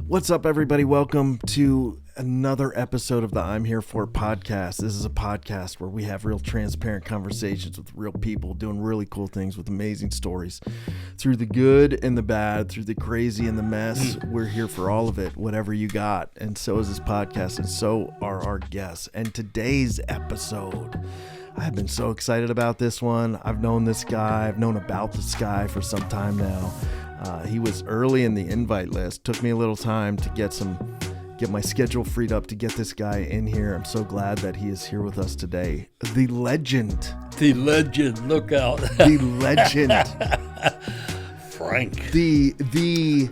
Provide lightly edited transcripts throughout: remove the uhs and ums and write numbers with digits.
What's up, everybody? Welcome to another episode of the I'm Here For podcast. This is a podcast where we have real transparent conversations with real people doing really cool things with amazing stories. Through the good and the bad, through the crazy and the mess, we're here for all of it, whatever you got. And so is this podcast, and so are our guests. And today's episode, I've been so excited about this one. I've known this guy. I've known about this guy for some time now. He was early in the invite list. Took me a little time to get my schedule freed up to get this guy in here. I'm so glad that he is here with us today. The legend. The legend. Look out. The legend. Frank. The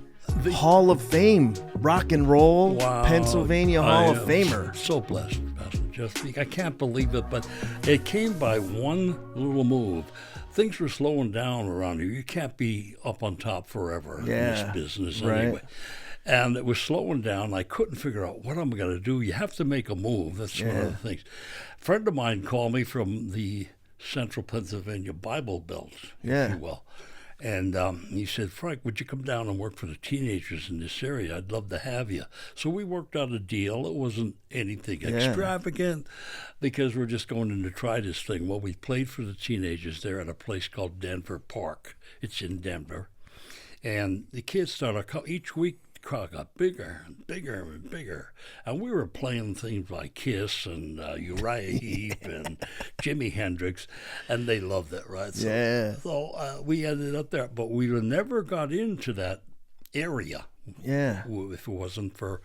Hall of Fame. Rock and Roll. Wow. Pennsylvania Hall of Famer. So blessed, Pastor Justin. I can't believe it, but it came by one little move. Things were slowing down around here. You can't be up on top forever in this business anyway. Right. And it was slowing down. I couldn't figure out what I'm going to do. You have to make a move. That's one of the things. A friend of mine called me from the Central Pennsylvania Bible Belt, if you will. And he said, Frank, would you come down and work for the teenagers in this area? I'd love to have you. So we worked out a deal. It wasn't anything extravagant because we're just going in to try this thing. Well, we played for the teenagers there at a place called Denver Park. It's in Denver. And the kids started, each week, the crowd got bigger and bigger and bigger. And we were playing things like Kiss and Uriah Heep and Jimi Hendrix, and they loved it, right? So we ended up there, but we never got into that area. Yeah. If it wasn't for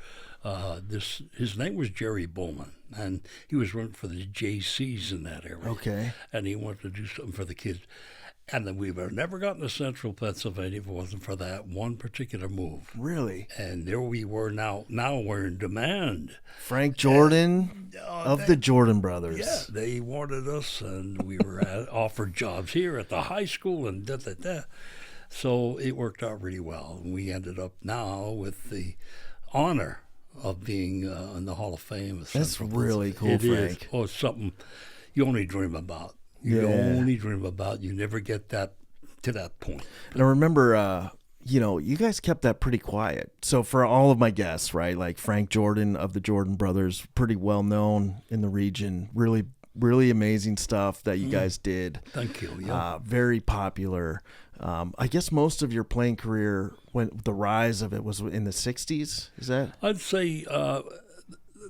his name was Jerry Bowman, and he was running for the JCs in that area. Okay. And he wanted to do something for the kids. And then we would have never gotten to Central Pennsylvania if it wasn't for that one particular move. Really? And there we were now. Now we're in demand. Frank Jordan of the Jordan Brothers. Yeah, they wanted us, and we were offered jobs here at the high school and da-da-da. So it worked out really well. And we ended up now with the honor of being in the Hall of Fame. That's really cool, Frank. Is. Oh, it's something you only dream about. You only dream about. You never get that to that point. And I remember, you guys kept that pretty quiet. So for all of my guests, right, like Frank Jordan of the Jordan Brothers, pretty well known in the region. Really, really amazing stuff that you guys did. Thank you. Yeah. Very popular. I guess most of your playing career, when the rise of it was in the 60s, is that? I'd say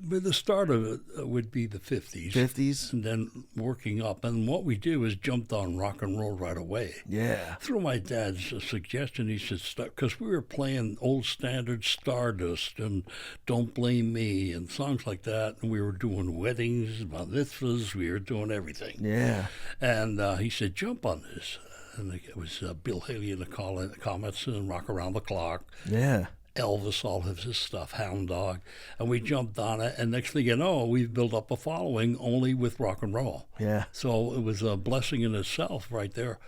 the start of it would be the 50s. 50s? And then working up. And what we did was jumped on rock and roll right away. Yeah. Through my dad's suggestion, he said, because we were playing old standard Stardust and Don't Blame Me and songs like that. And we were doing weddings, bar mitzvahs, we were doing everything. Yeah. And he said, jump on this. And it was Bill Haley and the Comets and Rock Around the Clock. Yeah. Elvis, all of his stuff, Hound Dog, and we jumped on it, and next thing you know, we've built up a following only with rock and roll. Yeah. So it was a blessing in itself right there.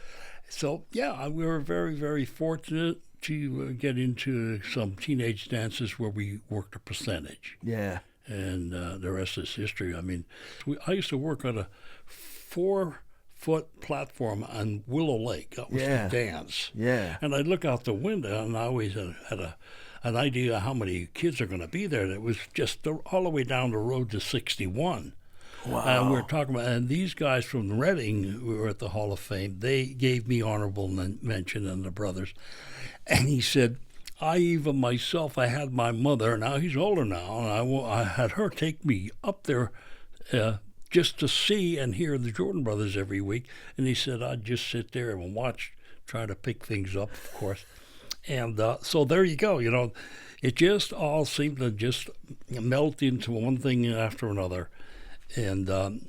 So, we were very, very fortunate to get into some teenage dances where we worked a percentage. Yeah. And the rest is history. I mean, I used to work on a 4-foot platform on Willow Lake. That was the dance. Yeah. And I'd look out the window, and I always had an idea how many kids are going to be there. That was just all the way down the road to 61. Wow. And we were talking about, and these guys from Reading who were at the Hall of Fame, they gave me honorable mention, and the brothers. And he said, I had my mother, now he's older now, and I had her take me up there just to see and hear the Jordan Brothers every week. And he said, I'd just sit there and watch, try to pick things up, of course. And so there you go. It just all seemed to just melt into one thing after another. And I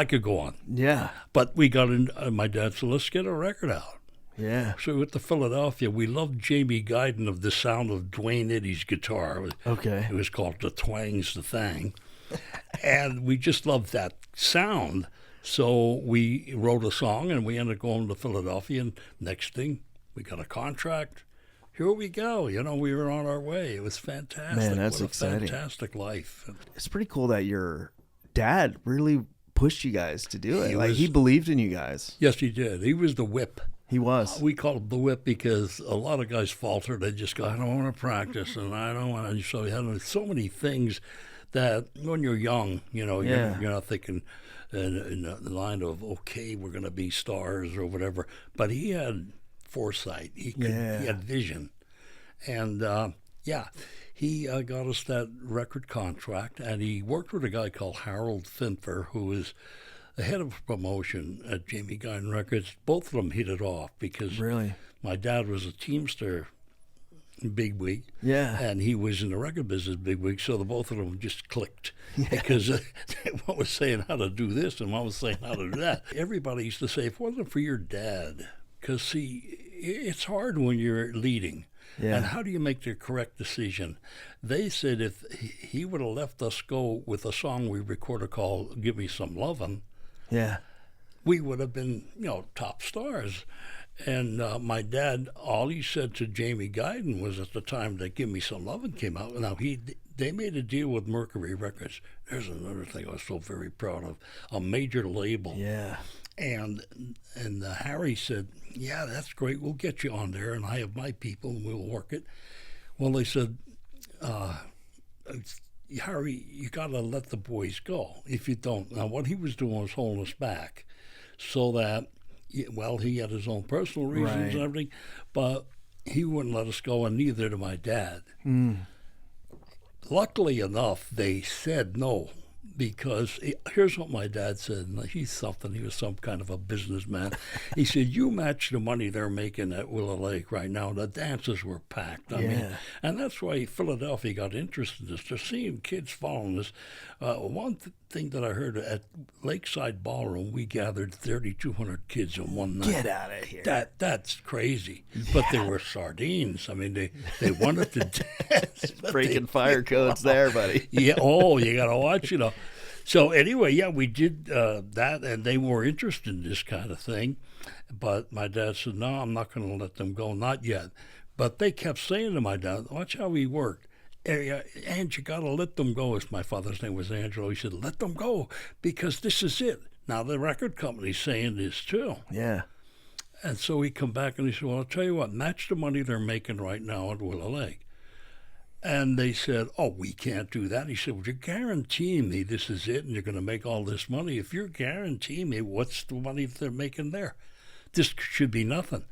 could go on. Yeah. But we got in, my dad said, let's get a record out. Yeah. So we went to Philadelphia. We loved Jamie Guyton of the sound of Dwayne Eddy's guitar. It was called The Twang's the Thing. And we just loved that sound. So we wrote a song, and we ended up going to Philadelphia, and next thing, we got a contract. Here we go. We were on our way. It was fantastic. Man, that's exciting. Fantastic life. It's pretty cool that your dad really pushed you guys to do it. He believed in you guys. Yes, he did. He was the whip. He was. We called him the whip because a lot of guys faltered. They just go, I don't want to practice, and I don't want to. So he had so many things that when you're young, you're not thinking in the line of, okay, we're going to be stars or whatever. But he had foresight. He had vision. And, he got us that record contract, and he worked with a guy called Harold Finfer, who was the head of promotion at Jamie Guiden Records. Both of them hit it off because my dad was a Teamster bigwig, and he was in the record business bigwig, so the both of them just clicked because one was saying how to do this and one was saying how to do that. Everybody used to say, if it wasn't for your dad, because see, it's hard when you're leading. Yeah. And how do you make the correct decision? They said if he would have left us go with a song we recorded called Give Me Some Lovin', we would have been, top stars. And my dad, all he said to Jamie Guiden was at the time that Give Me Some Lovin' came out. Now, they made a deal with Mercury Records. There's another thing I was so very proud of, a major label. Yeah. And Harry said, yeah, that's great. We'll get you on there, and I have my people, and we'll work it. Well, they said, Harry, you got to let the boys go if you don't. Now, what he was doing was holding us back so that, he had his own personal reasons and everything, but he wouldn't let us go, and neither did my dad. Luckily enough, they said no. Because here's what my dad said, and he was some kind of a businessman. He said, you match the money they're making at Willow Lake right now. The dances were packed. I mean, and that's why Philadelphia got interested in this. They're seeing kids following this. One thing that I heard at Lakeside Ballroom, we gathered 3,200 kids in one night. Get out of here. That's crazy. Yeah. But they were sardines. I mean, they wanted to dance. Breaking fire codes there, buddy. You got to watch, So anyway, we did that, and they were interested in this kind of thing. But my dad said, no, I'm not going to let them go, not yet. But they kept saying to my dad, watch how he worked. And you got to let them go. As my father's name was Angelo, he said, let them go, because this is it. Now the record company's saying this too. Yeah. And so he come back and he said, well, I'll tell you what, match the money they're making right now at Willow Lake. And they said, oh, we can't do that. He said, well, you're guaranteeing me this is it and you're going to make all this money. If you're guaranteeing me what's the money that they're making there, this should be nothing.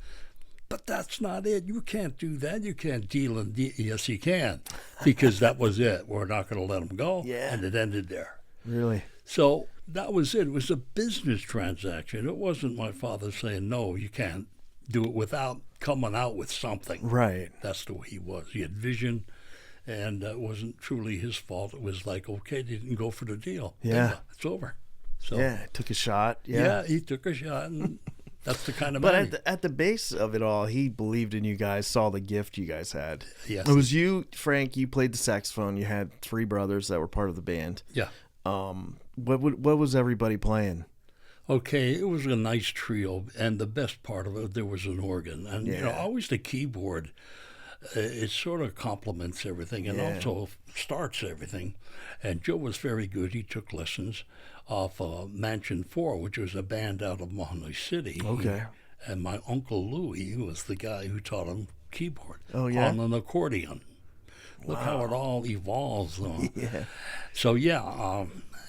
But that's not it. You can't do that. You can't deal and yes, you can, because that was it. We're not going to let them go. Yeah. And it ended there. Really? So that was it. It was a business transaction. It wasn't my father saying, no, you can't do it without coming out with something. Right. That's the way he was. He had vision. And it wasn't truly his fault. It was like, okay, they didn't go for the deal. Yeah. It's over. So took a shot. Yeah, he took a shot, and that's the kind of man. But at the base of it all, he believed in you guys, saw the gift you guys had. Yes. It was you, Frank, you played the saxophone. You had 3 brothers that were part of the band. Yeah. What was everybody playing? Okay, it was a nice trio, and the best part of it, there was an organ. And, always the keyboard. It sort of complements everything and also starts everything. And Joe was very good. He took lessons off Mansion 4, which was a band out of Mahoney City. Okay. And my Uncle Louie was the guy who taught him keyboard on an accordion. Look how it all evolves, though. Yeah. So,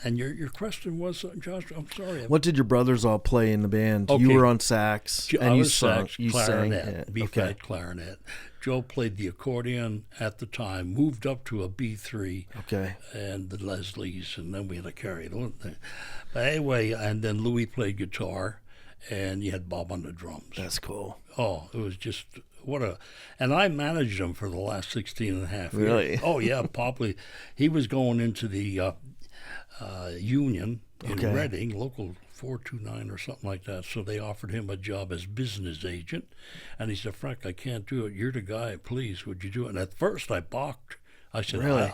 and your question was, Josh, I'm sorry. What did your brothers all play in the band? Okay. You were on sax. I was sax, you clarinet, sang. B-flat clarinet. Joe played the accordion at the time, moved up to a B3 and the Leslies, and then we had to carry it on. But anyway, and then Louis played guitar, and you had Bob on the drums. That's cool. Oh, it was just, and I managed him for the last 16 and a half years. Really? Oh, yeah, probably. He was going into the union in Reading, local 429 or something like that. So they offered him a job as business agent. And he said, Frank, I can't do it. You're the guy. Please, would you do it? And at first I balked. I said, really?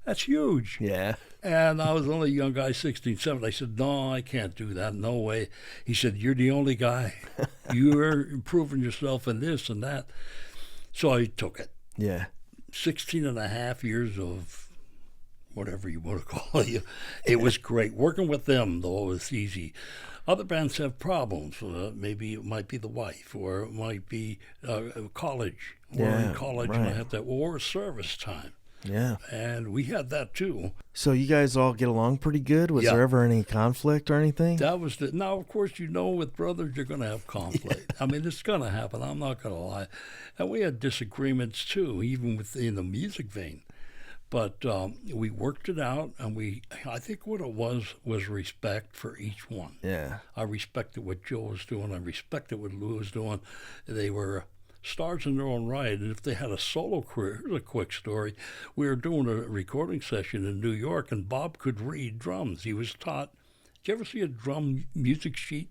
That's huge. Yeah. And I was only a young guy, 16, 17. I said, no, I can't do that. No way. He said, you're the only guy. You're improving yourself in this and that. So I took it. Yeah. 16 and a half years of whatever you want to call it. It was great. Working with them, though, was easy. Other bands have problems. Maybe it might be the wife, or it might be college. Or in college, and I have that, or service time. Yeah. And we had that too. So you guys all get along pretty good? Was there ever any conflict or anything? That was now, of course, with brothers, you're going to have conflict. I mean, it's going to happen. I'm not going to lie. And we had disagreements too, even within the music vein. But we worked it out, and I think what it was respect for each one. Yeah. I respected what Joe was doing. I respected what Lou was doing. They were stars in their own right, and if they had a solo career, here's a quick story. We were doing a recording session in New York, and Bob could read drums. He was taught. Did you ever see a drum music sheet?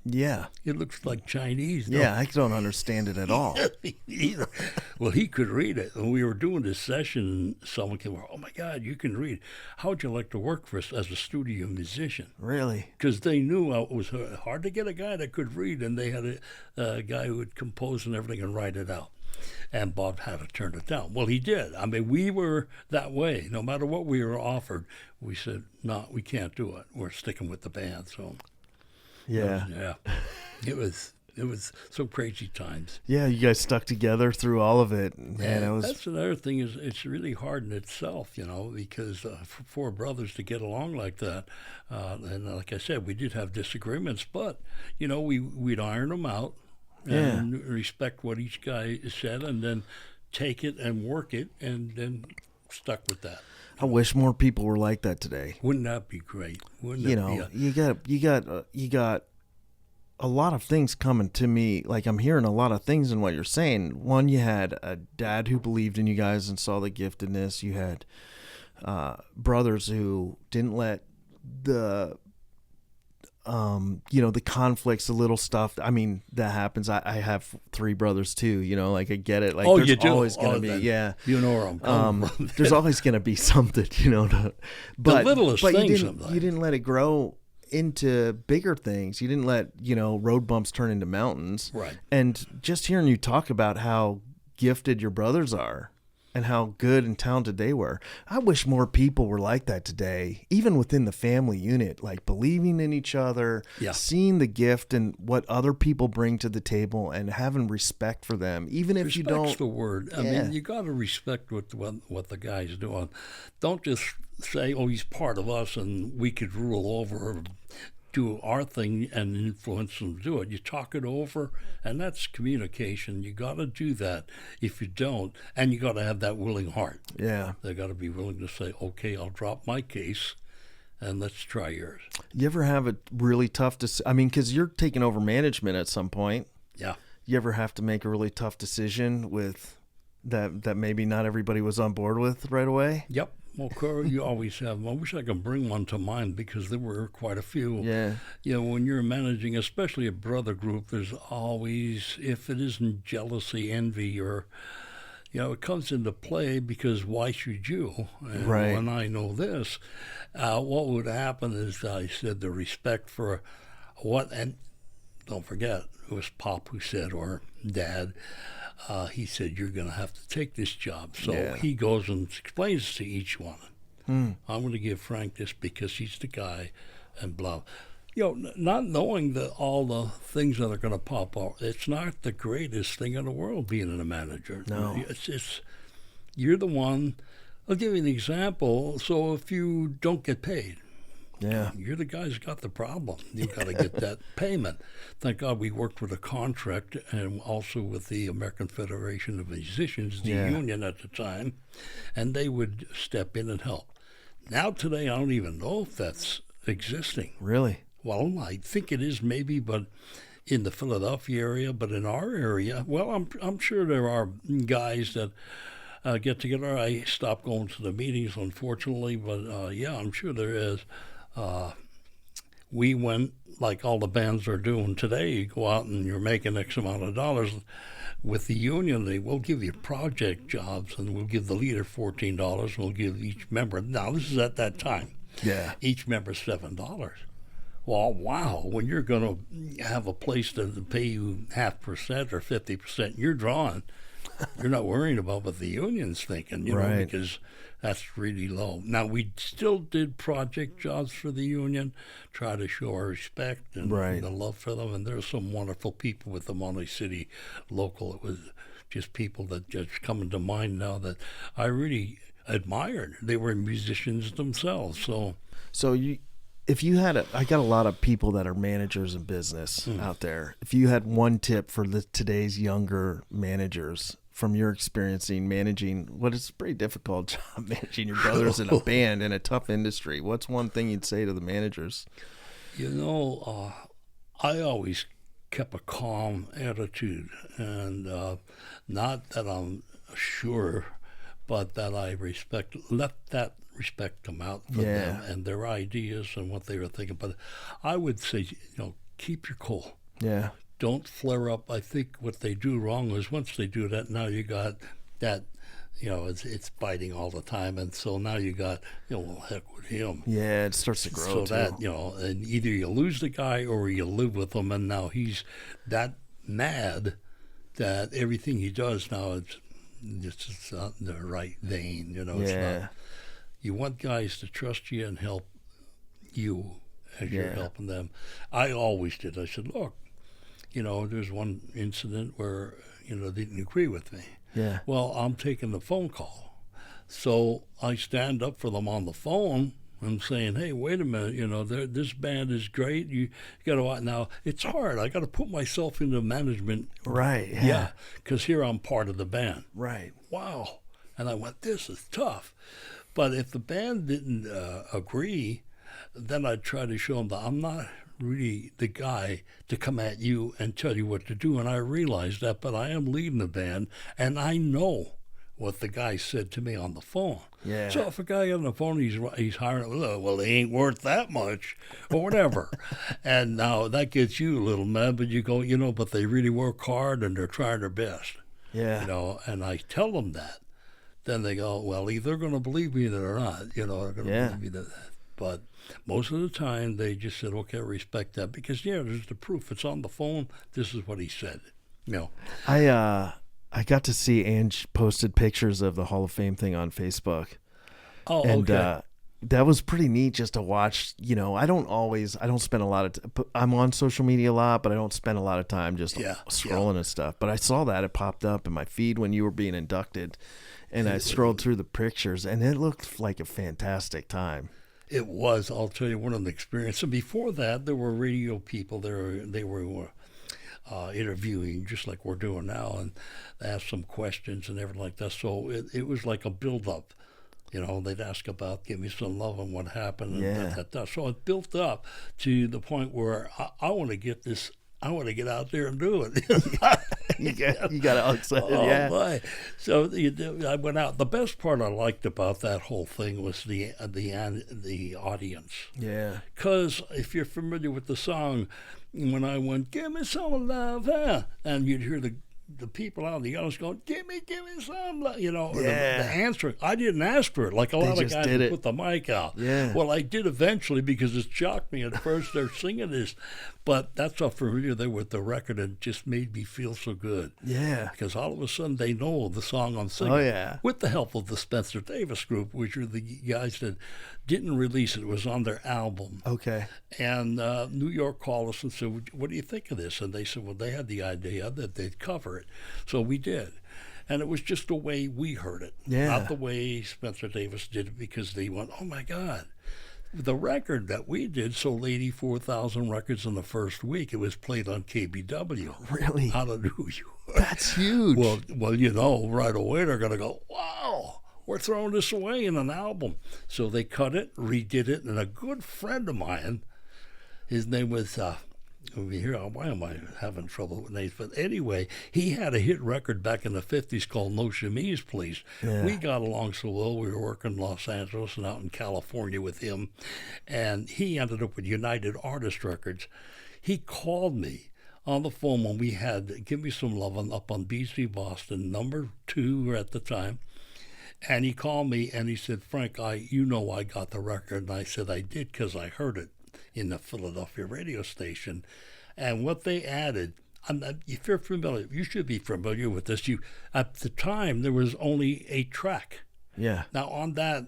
Yeah. It looks like Chinese. Yeah, I don't understand it at all. Either. Well, he could read it. And we were doing this session, and someone came over, oh, my God, you can read. How would you like to work for us as a studio musician? Really? Because they knew it was hard to get a guy that could read, and they had a guy who would compose and everything and write it out. And Bob had to turn it down. Well, he did. I mean, we were that way. No matter what we were offered, we said, no, we can't do it. We're sticking with the band. So... Yeah. It was so crazy times. Yeah, you guys stuck together through all of it. Man, it was... That's another thing, is it's really hard in itself, because for four brothers to get along like that, and like I said, we did have disagreements, but, we'd iron them out and respect what each guy said, and then take it and work it, and then stuck with that. I wish more people were like that today. Wouldn't that be great? You got a lot of things coming to me. Like, I'm hearing a lot of things in what you're saying. One, you had a dad who believed in you guys and saw the giftedness. You had brothers who didn't let the the conflicts, the little stuff. I mean, that happens. I have three brothers too, like I get it. Like, there's you do? always going to be, yeah. You know where I'm coming from. There's always going to be something, but the littlest things. You didn't let it grow into bigger things. You didn't let, road bumps turn into mountains. Right. And just hearing you talk about how gifted your brothers are and how good and talented they were. I wish more people were like that today, even within the family unit, like believing in each other, seeing the gift and what other people bring to the table, and having respect for them, even if you don't. Respect's the word. I mean, you got to respect what the guy's doing. Don't just say, oh, he's part of us and we could rule over, do our thing and influence them to do it. You talk it over, and that's communication. You got to do that. If you don't, and you got to have that willing heart. Yeah. They got to be willing to say, okay, I'll drop my case and let's try yours. You ever have a really tough because you're taking over management at some point. Yeah. You ever have to make a really tough decision with that maybe not everybody was on board with right away? Yep. Well, Corey, you always have. I wish I could bring one to mind, because there were quite a few. Yeah. When you're managing, especially a brother group, there's always, if it isn't jealousy, envy, or, it comes into play, because why should you? And right. When I know this, what would happen is, I said, the respect for what, and don't forget, it was Pop who said, or Dad, he said, you're going to have to take this job. So he goes and explains to each one, I'm going to give Frank this because he's the guy, and blah. Not knowing all the things that are going to pop up, it's not the greatest thing in the world being a manager. No. It's you're the one. I'll give you an example. So if you don't get paid, you're the guy who's got the problem. You've got to get that payment. Thank God we worked with a contract, and also with the American Federation of Musicians, the union at the time, and they would step in and help. Now today, I don't even know if that's existing. Really? Well, I think it is maybe, but in the Philadelphia area. But in our area, well, I'm sure there are guys that get together. I stopped going to the meetings, unfortunately, but I'm sure there is. We went, like all the bands are doing today, you go out and you're making X amount of dollars. With the union, they will give you project jobs, and we'll give the leader $14, and we'll give each member, now this is at that time, each member $7. Well, wow, when you're going to have a place to pay you 0.5% or 50%, you're drawing You're not worrying about what the union's thinking, you know, because that's really low. Now, we still did project jobs for the union, try to show our respect and the love for them. And there's some wonderful people with the Monterey City local. It was just people that just come into mind now that I really admired. They were musicians themselves. So if you had I got a lot of people that are managers in business out there. If you had one tip for today's younger managers, from your experiencing managing what is a pretty difficult job, managing your brothers in a band in a tough industry, what's one thing you'd say to the managers? You know, I always kept a calm attitude, and not that I'm sure, but that I let that respect come out for them and their ideas and what they were thinking. But I would say, you know, keep your cool. Yeah. Don't flare up. I think what they do wrong is once they do that, now you got that, you know, it's fighting all the time. And so now you got, you know, well, heck with him. Yeah, it starts to grow. So that, you know, and either you lose the guy or you live with him. And now he's that mad that everything he does now, it's not in the right vein. You know, it's not. You want guys to trust you and help you as you're helping them. I always did. I said, look, you know, there's one incident where, you know, they didn't agree with me. Yeah. Well, I'm taking the phone call. So I stand up for them on the phone and saying, hey, wait a minute, you know, this band is great. You got to, now, it's hard. I got to put myself into management. Right. Yeah. Because here I'm part of the band. Right. Wow. And I went, this is tough. But if the band didn't agree, then I'd try to show them that I'm not really the guy to come at you and tell you what to do. And I realized that, but I am leading the band, and I know what the guy said to me on the phone. Yeah. So if a guy on the phone, he's hiring, well, they ain't worth that much, or whatever. And now that gets you a little mad, but you go, you know, but they really work hard and they're trying their best. Yeah. You know, and I tell them that. Then they go, well, either they're going to believe me or not. You know, they're going to believe me that. But most of the time, they just said, okay, I respect that. Because, there's the proof. It's on the phone. This is what he said. You know. I got to see Ange posted pictures of the Hall of Fame thing on Facebook. Oh, and, okay. That was pretty neat just to watch. You know, I don't spend a lot of I'm on social media a lot, but I don't spend a lot of time just scrolling and stuff. But I saw that it popped up in my feed when you were being inducted. And I scrolled through the pictures, and it looked like a fantastic time. It was. I'll tell you one of the experiences. And before that, there were radio people there. They were interviewing, just like we're doing now, and they asked some questions and everything like that. So it was like a build-up. You know, they'd ask about, give me some love and what happened. And So it built up to the point where I want to get this. I want to get out there and do it. you got all excited, Boy. So I went out. The best part I liked about that whole thing was the audience. Yeah. Because if you're familiar with the song, when I went, give me some love, huh? And you'd hear the people out in the audience going, give me some love, you know, the answer. I didn't ask for it, like a lot of guys who put the mic out. Yeah. Well, I did eventually because it shocked me at first they're singing this, but that's how familiar they were with the record, and it just made me feel so good. Yeah. Because all of a sudden they know the song I'm singing. Oh, yeah. With the help of the Spencer Davis Group, which are the guys that didn't release it. It was on their album. Okay. And New York called us and said, what do you think of this? And they said, well, they had the idea that they'd cover it. So we did. And it was just the way we heard it. Yeah. Not the way Spencer Davis did it, because they went, oh, my God. The record that we did sold 84,000 records in the first week. It was played on KBW. Really? Out of New York. That's huge. Well, you know, right away they're going to go, wow, we're throwing this away in an album. So they cut it, redid it, and a good friend of mine, his name was, over here, why am I having trouble with names? But anyway, he had a hit record back in the 50s called No Chemise, Please. Yeah. We got along so well. We were working in Los Angeles and out in California with him. And he ended up with United Artists Records. He called me on the phone when we had Give Me Some Love up on BC Boston, #2 at the time. And he called me and he said, Frank, I got the record. And I said, I did because I heard it in the Philadelphia radio station. And what they added, if you're familiar, you should be familiar with this. At the time, there was only 8 track. Yeah. Now, on that,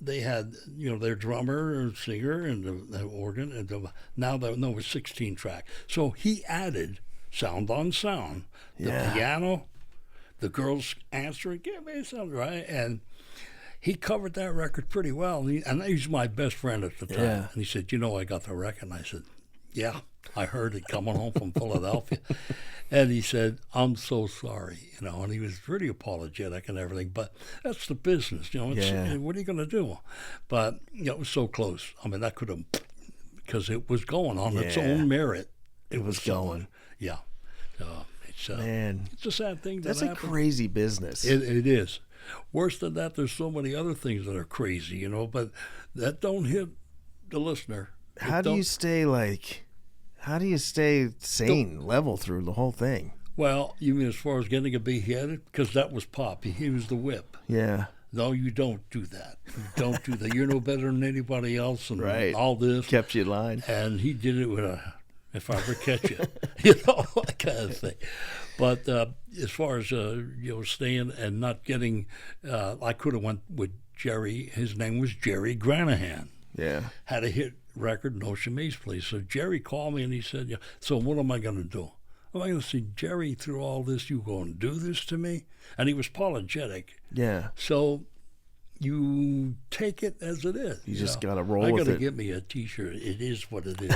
they had, their drummer and singer and the organ. And now there was 16 track. So he added sound on sound. The piano, the girls answering, give me something, right? And he covered that record pretty well. And he was my best friend at the time. Yeah. And he said, I got the record. And I said, yeah, I heard it coming home from Philadelphia. And he said, I'm so sorry, and he was really apologetic and everything. But that's the business, what are you going to do? But, it was so close. I mean, that could have, because it was going on its own merit. It was going. Yeah. Man, it's a sad thing. That's a crazy business. It is. Worse than that, there's so many other things that are crazy, but that don't hit the listener. How do you stay sane, level through the whole thing? Well, you mean as far as getting a big hit? Because that was Pop. He was the whip. Yeah. No, you don't do that. You don't do that. You're no better than anybody else and right. all this. Kept you in line. And he did it with if I ever catch you, that kind of thing. But as far as, staying and not getting, I could have went with Jerry. His name was Jerry Granahan. Yeah. Had a hit record, No Chemise Please. So Jerry called me and he said, so what am I going to do? Am I going to say, Jerry, through all this, you going to do this to me? And he was apologetic. Yeah. So you take it as it is. You just got to roll with it. I got to get me a T-shirt. It is what it is,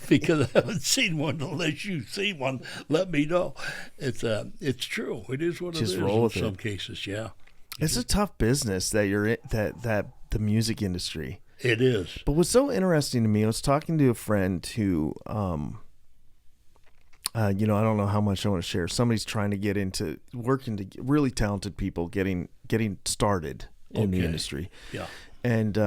because I haven't seen one. Unless you've seen one, let me know. It's true. It is what just it is roll with in some cases, yeah. It's a tough business that you're in, that the music industry. It is. But what's so interesting to me, I was talking to a friend who, I don't know how much I want to share. Somebody's trying to get into working to really talented people getting started in the industry. Yeah. And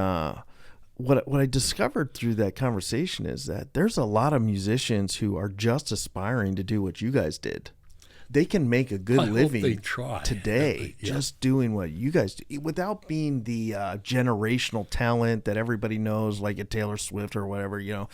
what I discovered through that conversation is that there's a lot of musicians who are just aspiring to do what you guys did. They can make a good living today just doing what you guys do without being the generational talent that everybody knows, like a Taylor Swift or whatever, Yeah.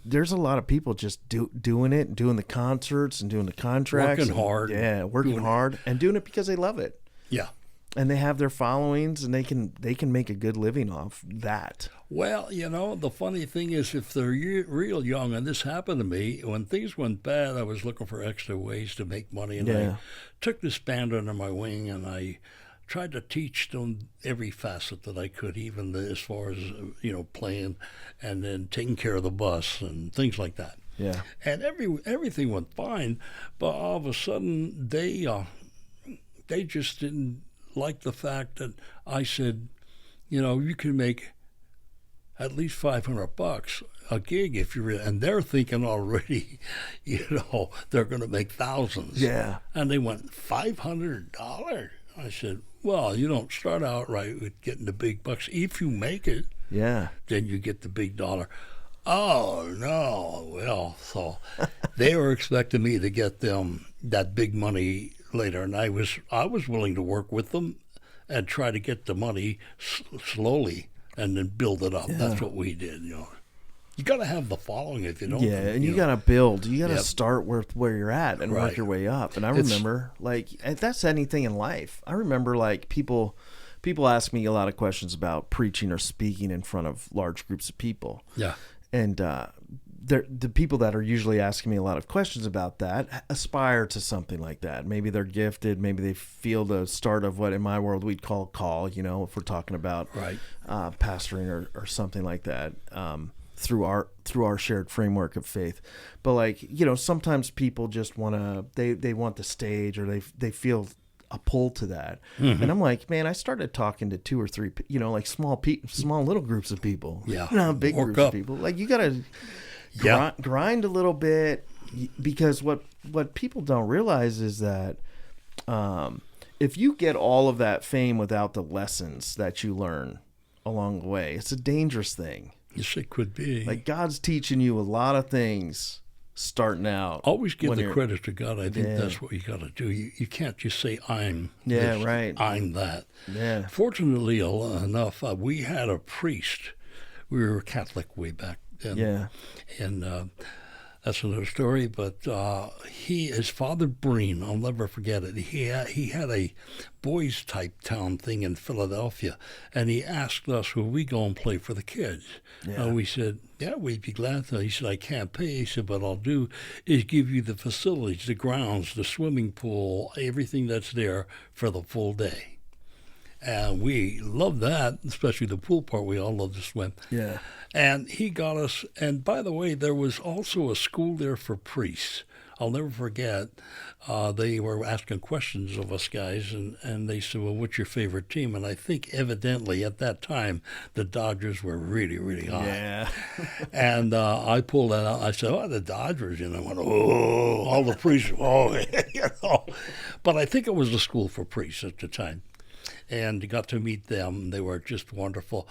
There's a lot of people just doing it, doing the concerts and doing the contracts. Working hard. Yeah, working hard and doing it because they love it. Yeah. And they have their followings, and they can make a good living off that. Well, the funny thing is, if they're real young, and this happened to me, when things went bad, I was looking for extra ways to make money, and I took this band under my wing, and I tried to teach them every facet that I could, even as far as playing, and then taking care of the bus and things like that. Yeah. And everything went fine, but all of a sudden they just didn't like the fact that I said, you can make at least $500 a gig if you're, and they're thinking already, they're going to make thousands. Yeah. And they went, $500? I said, well, you don't start out right with getting the big bucks. If you make it, then you get the big dollar. Oh, no. Well, so they were expecting me to get them that big money later, and I was willing to work with them and try to get the money slowly and then build it up. That's what we did. You got to have the following if you don't. Yeah, and you got to build. You got to start where you're at and work your way up. And I remember, if that's anything in life, I remember people ask me a lot of questions about preaching or speaking in front of large groups of people. Yeah, and the people that are usually asking me a lot of questions about that aspire to something like that. Maybe they're gifted. Maybe they feel the start of what in my world we'd call call, if we're talking about pastoring or something like that, through our shared framework of faith. But sometimes people just want to, they want the stage, or they feel a pull to that. Mm-hmm. And I'm like, man, I started talking to 2 or 3, small little groups of people. Yeah. Not big groups of people. You got to grind a little bit, because what people don't realize is that if you get all of that fame without the lessons that you learn along the way, it's a dangerous thing. Yes, it could be. God's teaching you a lot of things starting out. Always give the credit to God. I think that's what you got to do. You can't just say I'm this, I'm that. Yeah. Fortunately enough, we had a priest. We were Catholic way back then. Yeah. And That's another story, but his father Breen, I'll never forget it. He had a boys type town thing in Philadelphia, and he asked us, "Will we go and play for the kids?" Yeah. We said, "Yeah, we'd be glad to." He said, "I can't pay." He said, "But I'll do is give you the facilities, the grounds, the swimming pool, everything that's there for the full day." And we loved that, especially the pool part. We all love to swim. Yeah. And he got us, and by the way, there was also a school there for priests. I'll never forget, they were asking questions of us guys, and they said, "Well, what's your favorite team?" And I think evidently at that time, the Dodgers were really, really hot. Yeah. And I pulled that out. I said, "Oh, the Dodgers." And I went, "Oh, all the priests, oh," you know. But I think it was a school for priests at the time. And got to meet them. They were just wonderful.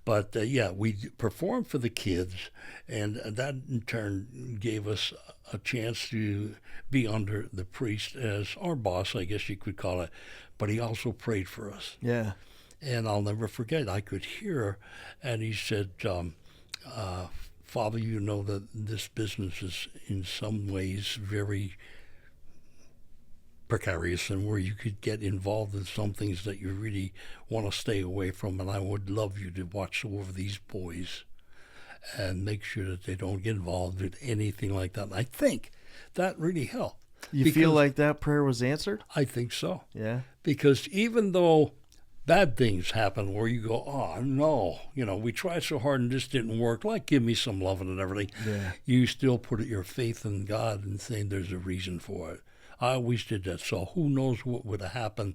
But yeah, we performed for the kids, and that in turn gave us a chance to be under the priest as our boss, I guess you could call it. But he also prayed for us. Yeah. And I'll never forget, I could hear, and he said, "Father, you know that this business is in some ways very precarious, and where you could get involved in some things that you really want to stay away from, and I would love you to watch over these boys and make sure that they don't get involved with anything like that." And I think that really helped. You feel like that prayer was answered? I think so. Yeah. Because even though bad things happen where you go, "Oh, no, we tried so hard and this didn't work, like give me some loving and everything," Yeah. you still put your faith in God and saying there's a reason for it. I always did that. So who knows what would have happened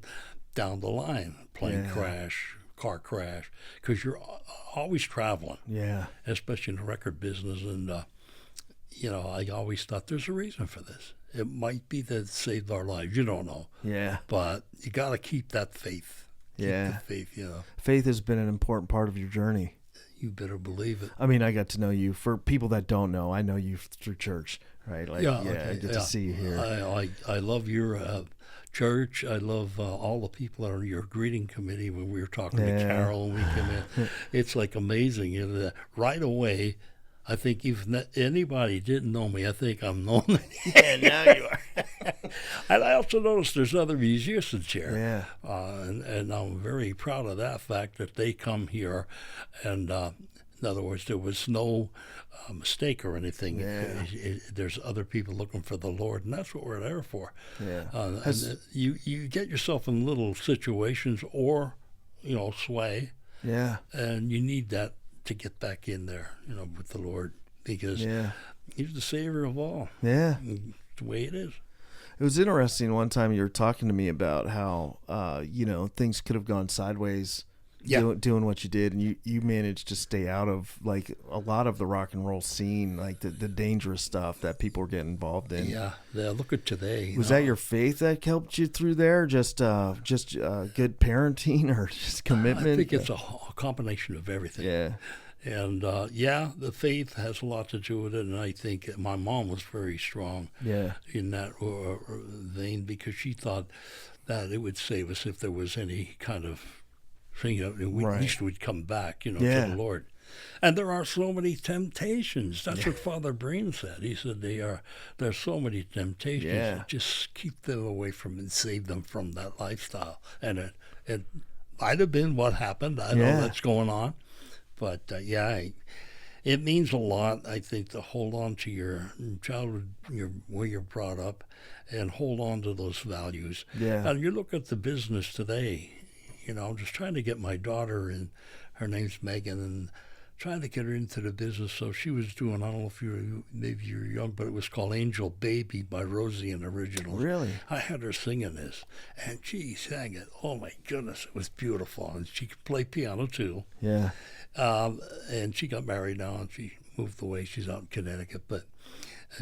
down the line? Plane crash, car crash, because you're always traveling. Yeah. Especially in the record business. And, I always thought there's a reason for this. It might be that it saved our lives. You don't know. Yeah. But you got to keep that faith. Keep the faith, Faith has been an important part of your journey. You better believe it. I mean, I got to know you. For people that don't know, I know you through church, right? Like, I get to see you here. I love your church. I love all the people that are on your greeting committee. When we were talking to Carol and we came in, it's like amazing. Right away, I think if anybody didn't know me, I think I'm known. Yeah, now you are. And I also noticed there's other musicians here. Yeah. And I'm very proud of that fact that they come here. And in other words, there was no mistake or anything. Yeah. There's other people looking for the Lord, and that's what we're there for. Yeah. And you get yourself in little situations or, sway. Yeah. And you need that to get back in there, with the Lord, because He's the Savior of all. Yeah. It's the way it is. It was interesting one time you were talking to me about how, things could have gone sideways doing what you did, and you managed to stay out of, like, a lot of the rock and roll scene, like the dangerous stuff that people were getting involved in. Yeah, look at today. Was that your faith that helped you through there? Just good parenting or just commitment? I think it's a combination of everything. Yeah. And, the faith has a lot to do with it, and I think my mom was very strong in that vein, because she thought that it would save us if there was any kind of thing, at least we'd come back, to the Lord. And there are so many temptations. That's what Father Breen said. He said there's so many temptations. Yeah. Just keep them away from and save them from that lifestyle. And it might have been what happened. I know that's going on. But, it means a lot, I think, to hold on to your childhood, where you're brought up, and hold on to those values. Yeah. And you look at the business today, I'm just trying to get my daughter, and her name's Megan, and trying to get her into the business. So she was doing, I don't know if maybe you're young, but it was called Angel Baby by Rosie and Originals. Really? I had her singing this, and she sang it. Oh, my goodness, it was beautiful. And she could play piano, too. Yeah. And she got married now, and she moved away. She's out in Connecticut, but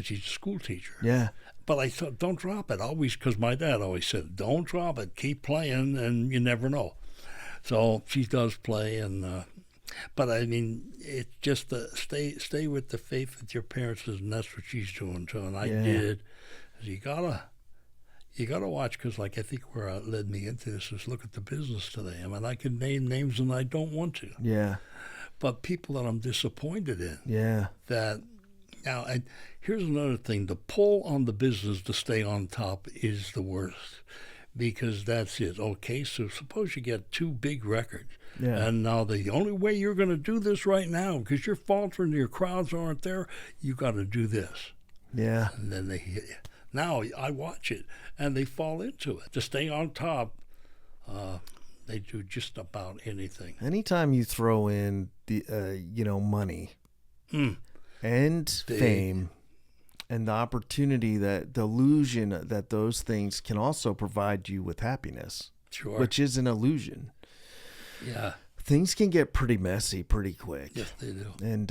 she's a school teacher. Yeah. But I thought, don't drop it. Always, because my dad always said, don't drop it. Keep playing, and you never know. So she does play, and but I mean, it's just stay with the faith with your parents, and that's what she's doing too. And I did. You gotta watch, because, like, I think where it led me into this is look at the business today. I mean, I could name names, and I don't want to. Yeah. But people that I'm disappointed in. Yeah. That Now, and here's another thing. The pull on the business to stay on top is the worst because that's it. Okay, so suppose you get 2 big records. Yeah. And now the only way you're going to do this right now, because you're faltering, your crowds aren't there, you got to do this. Yeah. And then they hit you. Now I watch it, and they fall into it. To stay on top, they do just about anything. Anytime you throw in the, money and fame and the opportunity, that the illusion that those things can also provide you with happiness, Sure. which is an illusion. Yeah. Things can get pretty messy pretty quick. Yes, they do. And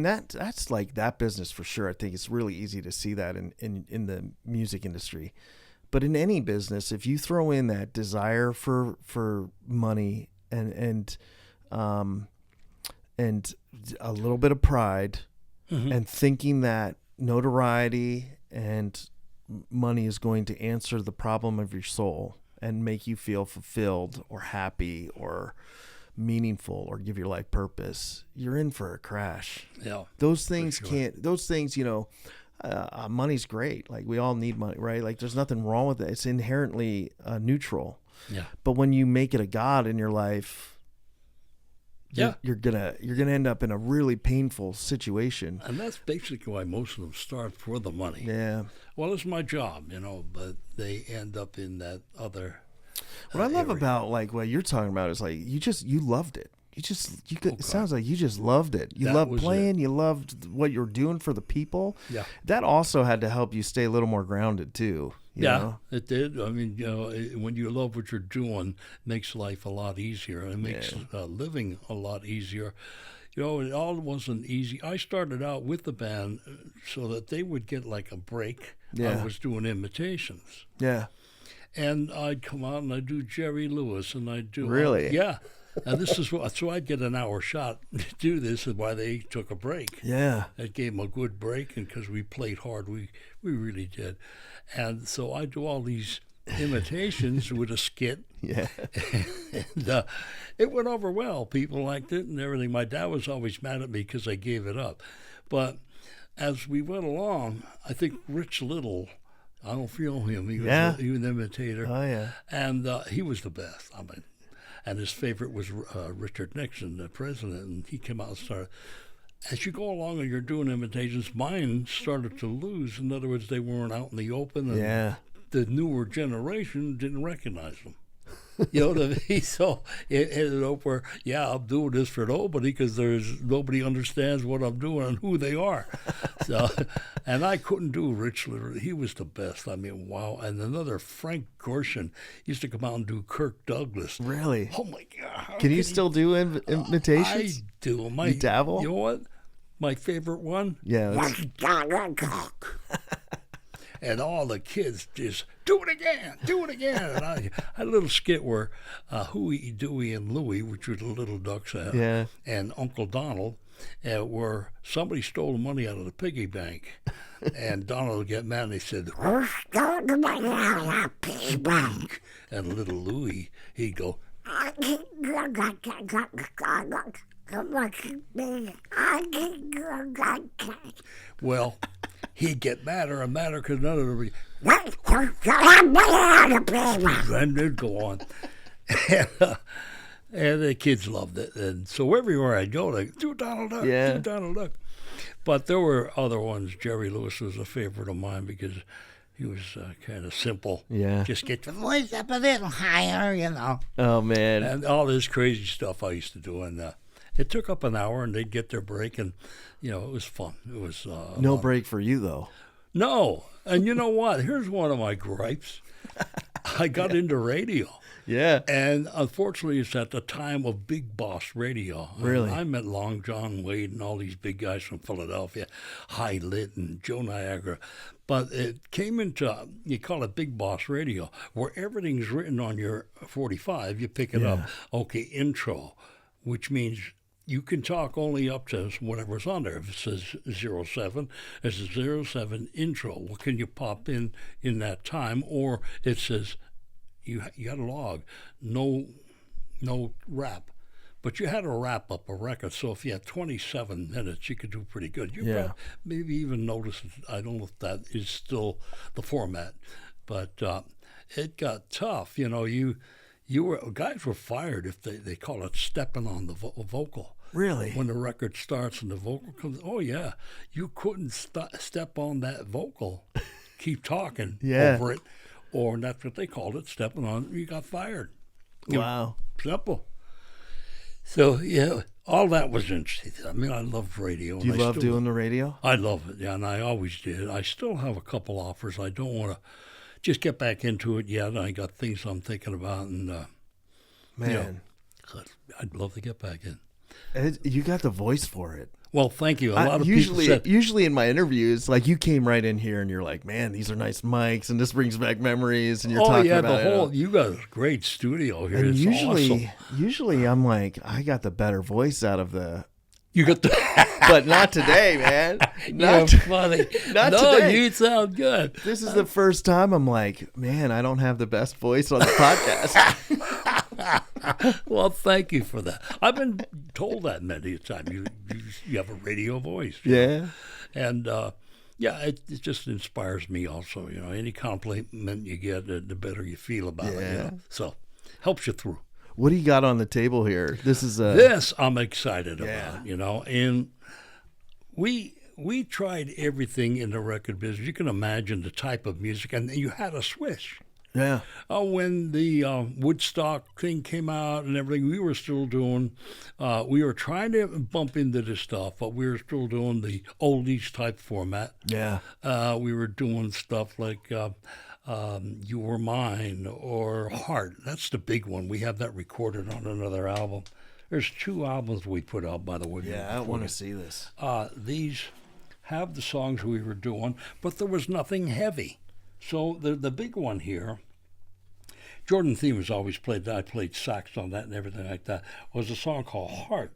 that's like that business for sure. I think it's really easy to see that in the music industry. But in any business, if you throw in that desire for money and a little bit of pride and thinking that notoriety and money is going to answer the problem of your soul and make you feel fulfilled or happy or meaningful or give your life purpose, you're in for a crash. Yeah. Those things money's great. Like, we all need money, right? Like, there's nothing wrong with it. It's inherently neutral. Yeah. But when you make it a god in your life, Yeah. you're gonna end up in a really painful situation. And that's basically why most of them start for the money. Yeah. Well, it's my job, but they end up in that other. What I love area. about like what you're talking about is like you loved it. It sounds like you just loved it. You That loved was playing. You loved what you were doing for the people. Yeah. That also had to help you stay a little more grounded too. You know? It did. I mean, when you love what you're doing, it makes life a lot easier. It makes living a lot easier. It all wasn't easy. I started out with the band so that they would get like a break. Yeah. I was doing imitations. Yeah. And I'd come out and I'd do Jerry Lewis and I'd do... Really? Yeah. And this is what, so I'd get an hour shot to do this, is why they took a break. Yeah. It gave them a good break, and because we played hard, we really did. And so I do all these imitations with a skit. Yeah. And it went over well. People liked it and everything. My dad was always mad at me because I gave it up. But as we went along, I think Rich Little, I don't feel him. He was an imitator. Oh, yeah. And he was the best. I mean, and his favorite was Richard Nixon, the president, and he came out and started. As you go along and you're doing imitations, mine started to lose. In other words, they weren't out in the open, and the newer generation didn't recognize them. You know what I mean? So it ended up where, I'm doing this for nobody because nobody understands what I'm doing and who they are. So, and I couldn't do Rich Little. He was the best. I mean, wow. And another, Frank Gorshin, used to come out and do Kirk Douglas. Really? Oh, my God. Can you still do imitations? I do. You dabble? You know what? My favorite one? Yeah. And all the kids just, do it again. And I had a little skit where Huey, Dewey, and Louie, which were the little ducks, and Uncle Donald, where somebody stole the money out of the piggy bank. And Donald would get mad and he said, "Who stole the money out of the piggy bank?" And little Louie, he'd go, well, he'd get madder and madder because none of them. And they'd go on. And the kids loved it. And so everywhere I'd go, like, do Donald Duck, do Donald Duck. But there were other ones. Jerry Lewis was a favorite of mine because he was kind of simple. Yeah. Just get the voice up a little higher, Oh, man. And all this crazy stuff I used to do. And it took up an hour, and they'd get their break, and, it was fun. It was no break for you, though. No. And you know what? Here's one of my gripes. I got into radio. Yeah. And unfortunately, it's at the time of Big Boss Radio. Really? I met Long John Wade and all these big guys from Philadelphia, High Lit and Joe Niagara. But it came into, you call it Big Boss Radio, where everything's written on your 45. You pick it up. Okay, intro, which means you can talk only up to whatever's on there. If it says 07, it's a 07 intro. What can you pop in that time? Or it says, you got a log, no rap, but you had to wrap up a record. So if you had 27 minutes, you could do pretty good. You maybe even notice, I don't know if that is still the format, but it got tough. You know, you were guys were fired if they call it stepping on the vocal. Really? When the record starts and the vocal comes, oh yeah, you couldn't step on that vocal, keep talking over it, or that's what they called it, stepping on. You got fired. Wow. Simple. So yeah, all that was interesting. I mean, I loved radio. Do you love doing the radio? I love it, yeah, and I always did. I still have a couple offers. I don't want to just get back into it yet. I got things I'm thinking about, and man, I'd love to get back in. You got the voice for it. Well, thank you. A lot of people said, usually in my interviews, like you came right in here and you're like, man, these are nice mics, and this brings back memories, and you're talking about you got a great studio here. And it's awesome. Usually I'm like, I got the better voice out of the. You got the, but not today, man. Not funny. Not no, today. You sound good. This is the first time I'm like, man, I don't have the best voice on the podcast. Well, thank you for that. I've been told that many a time. You have a radio voice. Yeah. And it just inspires me also. You know, any compliment you get, the better you feel about it. You know? So helps you through. What do you got on the table here? This is this I'm excited about, you know, and we tried everything in the record business. You can imagine the type of music, and you had a switch. Yeah. When the Woodstock thing came out and everything, we were still doing, we were trying to bump into this stuff, but we were still doing the oldies type format. Yeah. We were doing stuff like You Were Mine or Heart. That's the big one. We have that recorded on another album. There's 2 albums we put out, by the way. Yeah, I want to see this. These have the songs we were doing, but there was nothing heavy. So the big one here, Jordan Themes always played that. I played sax on that and everything like that, was a song called Heart.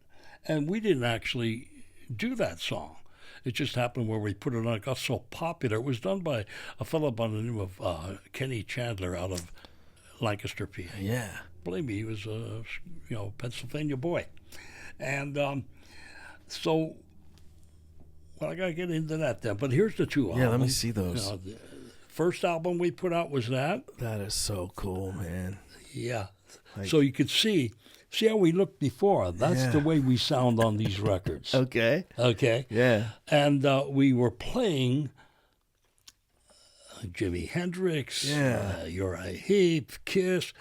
And we didn't actually do that song. It just happened where we put it on. It got so popular. It was done by a fellow by the name of Kenny Chandler out of Lancaster, PA. Yeah. Believe me, he was a Pennsylvania boy. And so, well, I got to get into that then. But here's the 2 albums. Yeah, let me see those. The first album we put out was that. That is so cool, man. Yeah. So you could see how we looked before. That's the way we sound on these records. Okay. Yeah. And we were playing Jimi Hendrix, Uriah Heep, Kiss,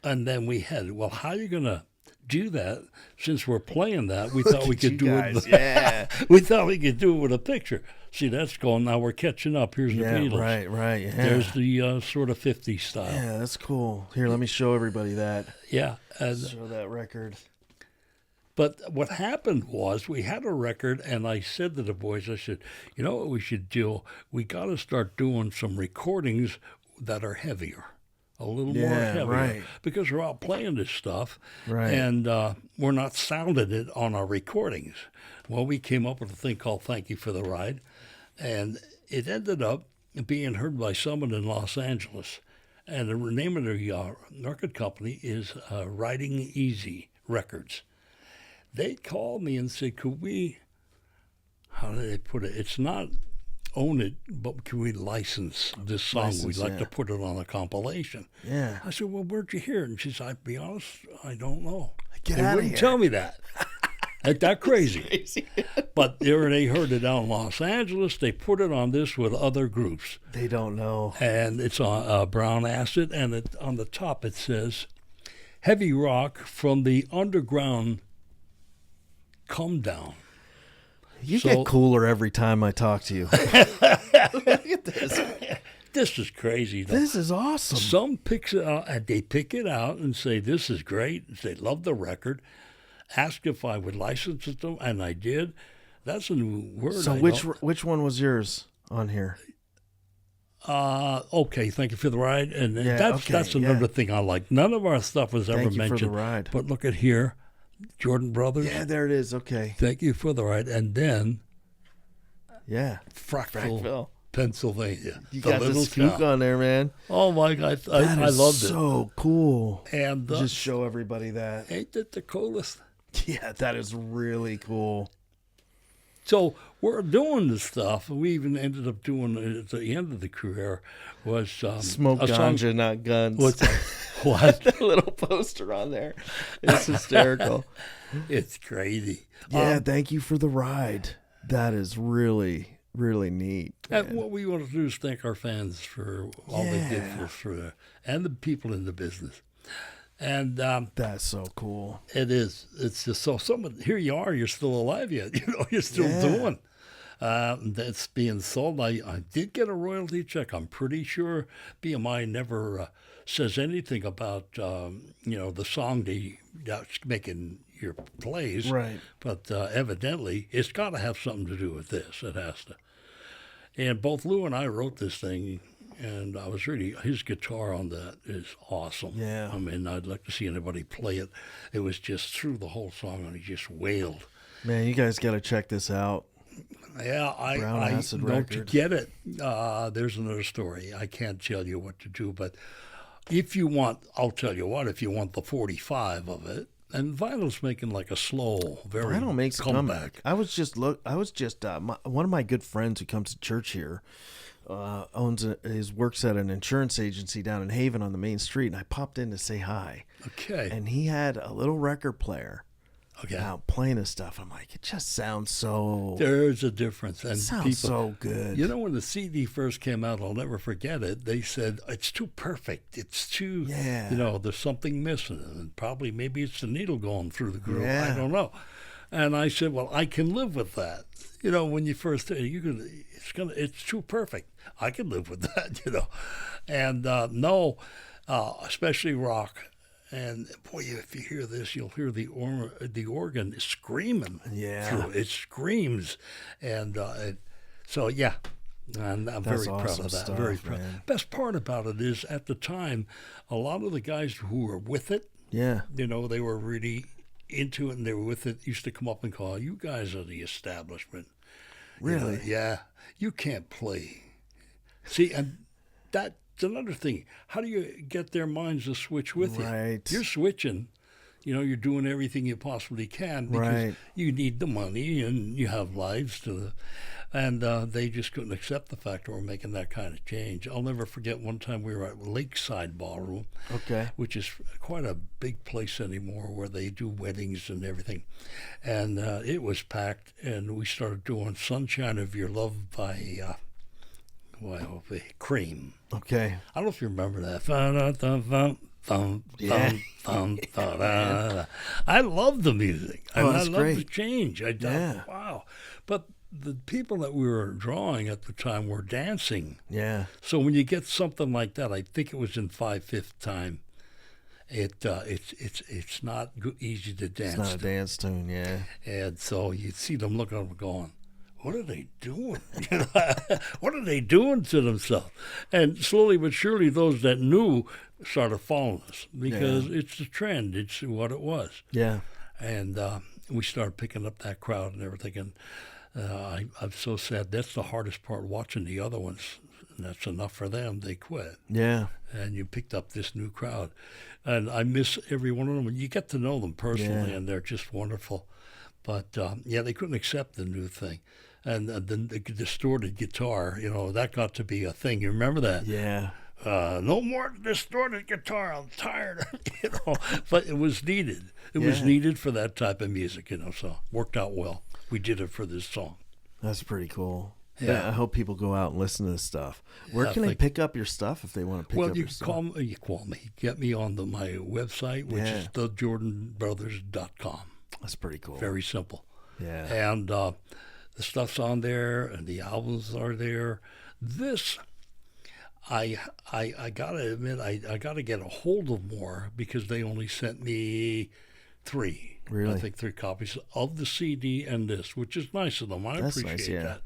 and then we had, well, how are you going to do that? Since we're playing that, we thought we could do it. We thought we could do it with a picture. See, that's gone. Now we're catching up. Here's the Beatles. Right. Yeah. There's the sort of 50s style. Yeah, that's cool. Here, let me show everybody that. Yeah. Show that record. But what happened was we had a record, and I said to the boys, I said, you know what we should do? We got to start doing some recordings that are heavier. A little more heavier, because we're out playing this stuff, and we're not sounding it on our recordings. Well, we came up with a thing called Thank You for the Ride, and it ended up being heard by someone in Los Angeles, and the name of the record company is Riding Easy Records. They called me and said, could we, how did they put it? It's not own it, but can we license this song? We'd like to put it on a compilation. Yeah. I said, well, where'd you hear it? And she said, I'd be honest, I don't know. Get they out wouldn't of here. tell me that. Ain't that crazy? But they heard it out in Los Angeles. They put it on this with other groups. They don't know. And it's on Brown Acid, and on the top it says, heavy rock from the underground come down. You get cooler every time I talk to you. Look at this. This is crazy, though. This is awesome. Some picks it out, and they pick it out and say, this is great. They love the record. Asked if I would license it to them, and I did. That's a new word. So which one was yours on here? Okay, Thank You for the Ride. And that's another thing I like. None of our stuff was ever mentioned. Thank You for the Ride. But look at here. Jordan Brothers. Yeah, there it is. Okay. Thank You for the Ride. And then Frackville, Pennsylvania. You got the spook on there, man. Oh, my God. I loved it. So cool. And just show everybody that. Ain't that the coolest? Yeah, that is really cool. So we're doing this stuff. We even ended up doing at the end of the career was Smoke a song. ganja, not guns. What's that? What? The little poster on there. It's hysterical. It's crazy. Yeah, thank you for the ride. That is really, really neat. And what we want to do is thank our fans for all they did for us, and the people in the business. And that's so cool. It is. It's just so. Here you are. You're still alive yet. You're still doing. That's being sold. I did get a royalty check. I'm pretty sure BMI never says anything about the song that's making your plays. Right. But evidently, it's got to have something to do with this. It has to. And both Lou and I wrote this thing. And I was his guitar on that is awesome. Yeah. I mean, I'd like to see anybody play it. It was just through the whole song, and he just wailed. Man, you guys got to check this out. Yeah, Brown Acid don't record. get it. There's another story. I can't tell you what to do, but if you want, I'll tell you what, if you want the 45 of it, and vinyl's making like a slow, very Vinyl makes a comeback. I was just one of my good friends who comes to church here. Works at an insurance agency down in Haven on the main street, and I popped in to say hi. Okay. And he had a little record player. Okay. Out playing his stuff. I'm like, it just sounds so. There's a difference, and sounds so good. You know, when the CD first came out, I'll never forget it. They said it's too perfect. It's too. Yeah. There's something missing, and maybe it's the needle going through the groove. Yeah. I don't know. And I said, well, I can live with that. When you first it's too perfect. I can live with that, And especially rock. And boy, if you hear this, you'll hear the organ screaming. Yeah. Through. It screams. And so, yeah. And I'm very awesome proud of that. stuff, Very proud. man. Best part about it is at the time, a lot of the guys who were with it, Yeah. they were really into it and they were with it, used to come up and call, you guys are the establishment. Really? Yeah. You can't play. See, and that's another thing. How do you get their minds to switch with you? Right. You're switching. You're doing everything you possibly can because you need the money and you have lives and they just couldn't accept the fact that we're making that kind of change. I'll never forget one time we were at Lakeside Ballroom, which is quite a big place anymore where they do weddings and everything. And it was packed, and we started doing Sunshine of Your Love by Cream. Okay. I don't know if you remember that. I love the music. I love great. the change. I thought, wow. But the people that we were drawing at the time were dancing. Yeah. So when you get something like that, I think it was in 5/5 time. It's not easy to dance. It's not a dance tune, yeah. And so you see them looking at them going, what are they doing? What are they doing to themselves? And slowly but surely, those that knew started following us because it's the trend. It's what it was. Yeah. And we started picking up that crowd and everything. And I'm so sad. That's the hardest part, watching the other ones. And that's enough for them. They quit. Yeah. And you picked up this new crowd. And I miss every one of them. You get to know them personally, and they're just wonderful. But, they couldn't accept the new thing. And the distorted guitar, that got to be a thing. You remember that? Yeah. No more distorted guitar. I'm tired. But it was needed. It was needed for that type of music, so worked out well. We did it for this song. That's pretty cool. Yeah. I hope people go out and listen to this stuff. Where can they pick up your stuff if they want to pick up your stuff? Well, you call me. Get me on my website, which is thejordanbrothers.com. That's pretty cool. Very simple. Yeah. And the stuff's on there, and the albums are there. This, I gotta admit, I gotta get a hold of more because they only sent me 3. Really? I think 3 copies of the CD and this, which is nice of them. I appreciate that.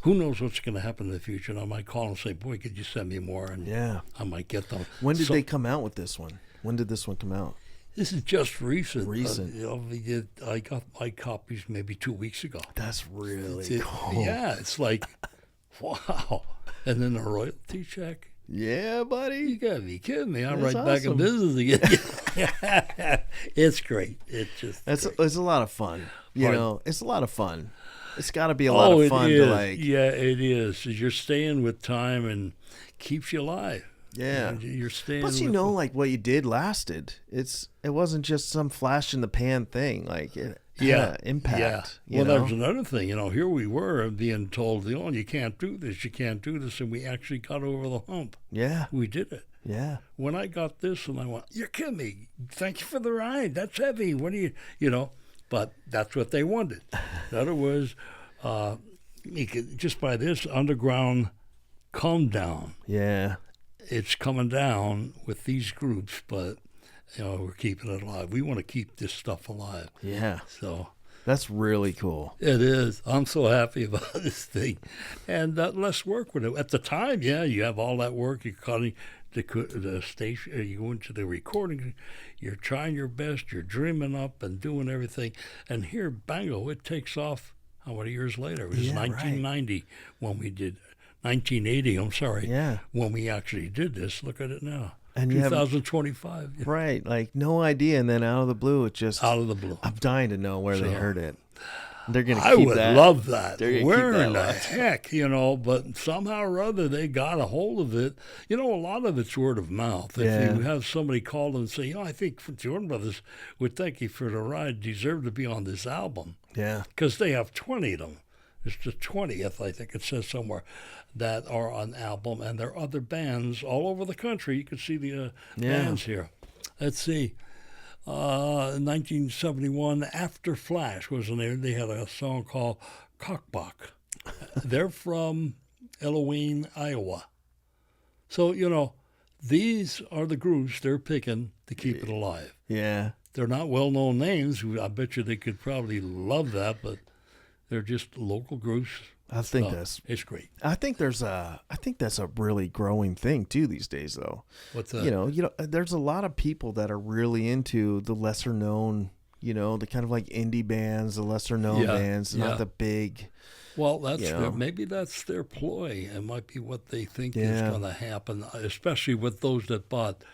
Who knows what's going to happen in the future? And I might call and say, boy, could you send me more? And I might get them. When did they come out with this one? When did this one come out? This is just recent. Recent. I got my copies maybe 2 weeks ago. That's really cool. Yeah, it's like, wow. And then a royalty check. Yeah, buddy. You gotta be kidding me! I'm That's right back in awesome. business again. It's great. It's just It's a lot of fun. You Pardon? know, it's a lot of fun. It's got to be a lot of fun it to is. like. Yeah, it is. You're staying with time and keeps you alive. Yeah. You're staying. Plus, you with know, like what you did lasted. It wasn't just some flash in the pan thing. Like it had impact. Yeah. Well, there's another thing. You know, here we were being told, you can't do this, you can't do this, and we actually got over the hump. Yeah. We did it. Yeah. When I got this, and I went, "You're kidding me! Thank you for the ride. That's heavy. What do you know?" But that's what they wanted. In other words, you could, just by this underground calm down. Yeah. It's coming down with these groups, but we're keeping it alive. We want to keep this stuff alive. Yeah. So That's really cool. it is. I'm so happy about this thing, and less work with it. At the time, you have all that work. You're cutting the station. You go into the recording. You're trying your best. You're dreaming up and doing everything. And here, bango! It takes off. How many years later? It was 1990 when we did. 1980. I'm sorry. Yeah. When we actually did this. Look at it now. And 2025. Right. Like no idea. And then out of the blue, it just. Out of the blue. I'm dying to know where they heard it. They're going to I keep would that. love that. They're gonna Where keep that in the alive. heck, but somehow or other they got a hold of it. A lot of it's word of mouth. If Yeah. you have somebody call and say, I think Jordan Brothers would thank you for the ride, deserve to be on this album. Yeah. Because they have 20 of them. It's the 20th, I think it says somewhere, that are on album. And there are other bands all over the country. You can see the bands here. Let's see. In 1971, After Flash was the name. They had a song called Cockbach. They're from Eloine, Iowa. So, these are the groups they're picking to keep it alive. Yeah. They're not well-known names. I bet you they could probably love that, but they're just local groups. I think it's great. I think that's a really growing thing too these days, though. What's that? There's a lot of people that are really into the lesser known, the kind of like indie bands, the lesser known bands, not the big. Well, maybe that's their ploy. It might be what they think is going to happen, especially with those that bought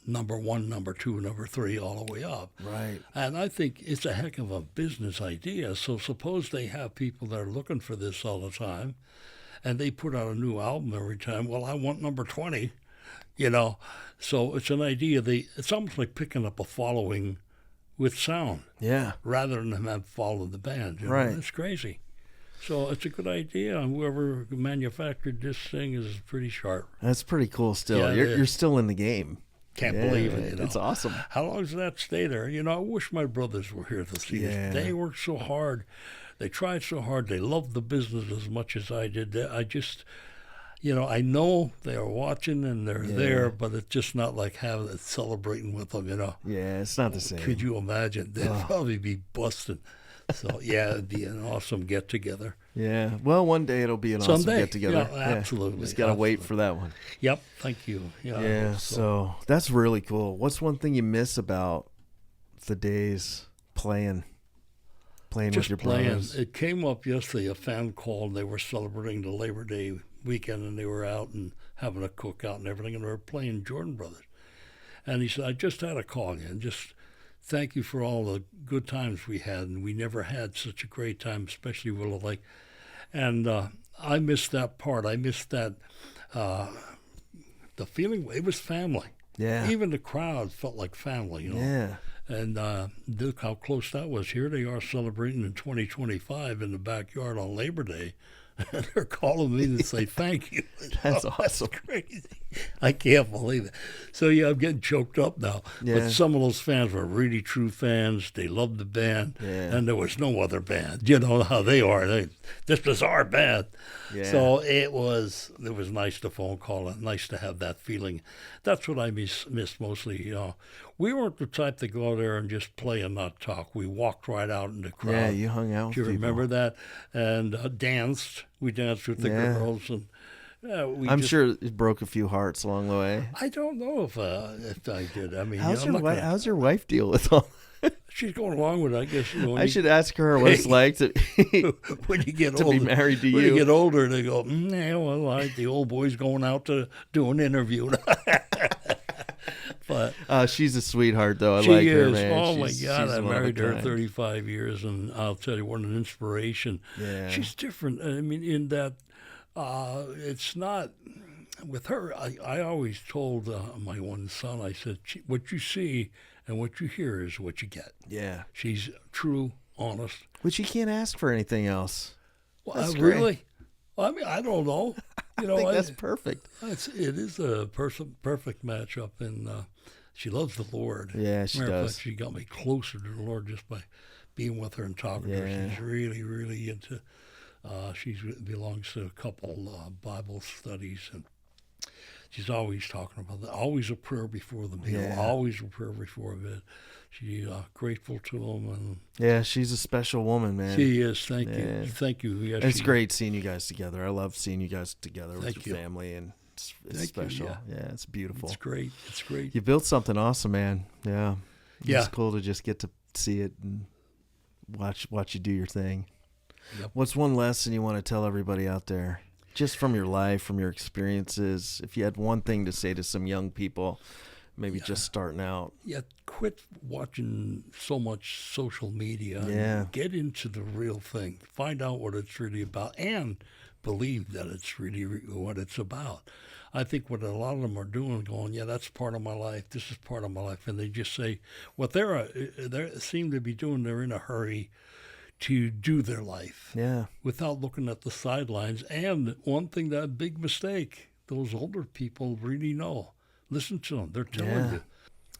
number 1, number 2, number 3, all the way up. Right. And I think it's a heck of a business idea. So suppose they have people that are looking for this all the time, and they put out a new album every time. Well, I want number 20, So it's an idea. It's almost like picking up a following with sound. Yeah. Rather than them follow the band. Right. It's crazy. So it's a good idea. And whoever manufactured this thing is pretty sharp. That's pretty cool still. Yeah, You're still in the game. Can't believe it. It's awesome. How long does that stay there? I wish my brothers were here to see this. They worked so hard. They tried so hard. They loved the business as much as I did. I just, I know they are watching and they're there, but it's just not like celebrating with them, Yeah, it's not the same. Could you imagine? They'd probably be busting. So, it'd be an awesome get-together. Yeah. Well, one day it'll be an awesome get-together. Yeah, absolutely. Just got to wait for that one. Yep. Thank you. Yeah. So that's really cool. What's one thing you miss about the days playing with your brothers? It came up yesterday. A fan called. They were celebrating the Labor Day weekend, and they were out and having a cookout and everything, and they were playing Jordan Brothers. And he said, I just had a call again. Just thank you for all the good times we had, and we never had such a great time, especially Willow Lake. And I missed that part. I missed that, the feeling. It was family. Yeah. Even the crowd felt like family, Yeah. And look how close that was. Here they are celebrating in 2025 in the backyard on Labor Day. And they're calling me to say thank you. That's awesome. That's crazy. I can't believe it. So, I'm getting choked up now. Yeah. But some of those fans were really true fans. They loved the band. Yeah. And there was no other band. You know how they are. This was our band. Yeah. So it was nice to phone call and nice to have that feeling. That's what I miss mostly. We weren't the type to go there and just play and not talk. We walked right out in the crowd. Yeah, you hung out with Do you people. remember that? And danced. We danced with the girls, and I'm sure it broke a few hearts along the way. I don't know if I did. I mean, How's your wife deal with all? She's going along with it, I guess. I should ask her what it's like to when you get to older, be married to you. When you get older, they go, yeah, well, the old boy's going out to do an interview. But she's a sweetheart, though. I she like her, is. man. Oh, my She's God. I one of a married her kind. 35 years, and I'll tell you, what an inspiration. Yeah. She's different. I mean, in that it's not, with her, I always told my one son, I said, what you see and what you hear is what you get. Yeah. She's true, honest. Which you can't ask for anything else. Well, really? I mean, I don't know. You know, I think that's perfect. It is a perfect matchup, and she loves the Lord. Yeah, she Matter of does. fact, she got me closer to the Lord just by being with her and talking to her. She's really, really into. She belongs to a couple Bible studies, and she's always talking about that. Always a prayer before the meal. Yeah. Always a prayer before bed. She's grateful to them, and Yeah, she's a special woman, man. she is. Thank you. Yes, It's great seeing you guys together. I love seeing you guys together with Thank your you. family, and it's Thank special. you, Yeah, it's beautiful. It's great. It's great. You built something awesome, man. Yeah. Yeah. It's cool to just get to see it and watch you do your thing. Yep. What's one lesson you want to tell everybody out there, just from your life, from your experiences? If you had one thing to say to some young people, maybe just starting out. Yeah, quit watching so much social media. And get into the real thing. Find out what it's really about, and believe that it's really what it's about. I think what a lot of them are doing, going, yeah, that's part of my life. This is part of my life, and they just say what they seem to be doing. They're in a hurry to do their life, without looking at the sidelines. And one thing, that big mistake, those older people really know. Listen to them. They're telling you.